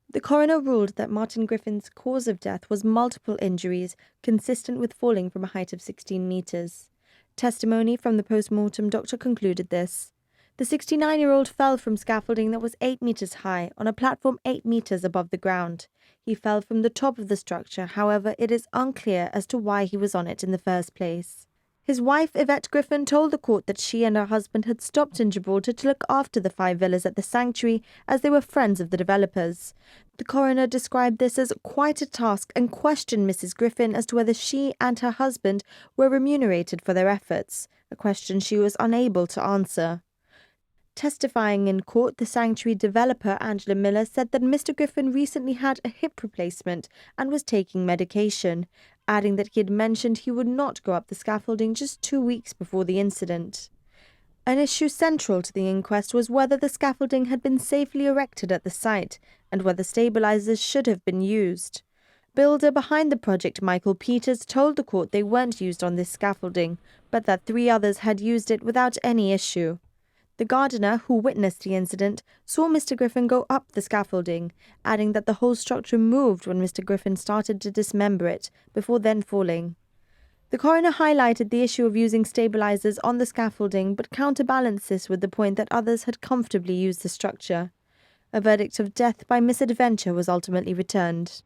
The coroner ruled that Martin Griffin's cause of death was multiple injuries consistent with falling from a height of 16 meters. Testimony from the post-mortem doctor concluded this. The 69-year-old fell from scaffolding that was 8 meters high on a platform 8 meters above the ground. He fell from the top of the structure, however, it is unclear as to why he was on it in the first place. His wife, Yvette Griffin, told the court that she and her husband had stopped in Gibraltar to look after the 5 villas at the sanctuary as they were friends of the developers. The coroner described this as quite a task and questioned Mrs. Griffin as to whether she and her husband were remunerated for their efforts, a question she was unable to answer. Testifying in court, the sanctuary developer Angela Miller said that Mr. Griffin recently had a hip replacement and was taking medication, adding that he had mentioned he would not go up the scaffolding just 2 weeks before the incident. An issue central to the inquest was whether the scaffolding had been safely erected at the site and whether stabilizers should have been used. Builder behind the project, Michael Peters, told the court they weren't used on this scaffolding, but that 3 others had used it without any issue. The gardener, who witnessed the incident, saw Mr. Griffin go up the scaffolding, adding that the whole structure moved when Mr. Griffin started to dismember it, before then falling. The coroner highlighted the issue of using stabilizers on the scaffolding, but counterbalanced this with the point that others had comfortably used the structure. A verdict of death by misadventure was ultimately returned.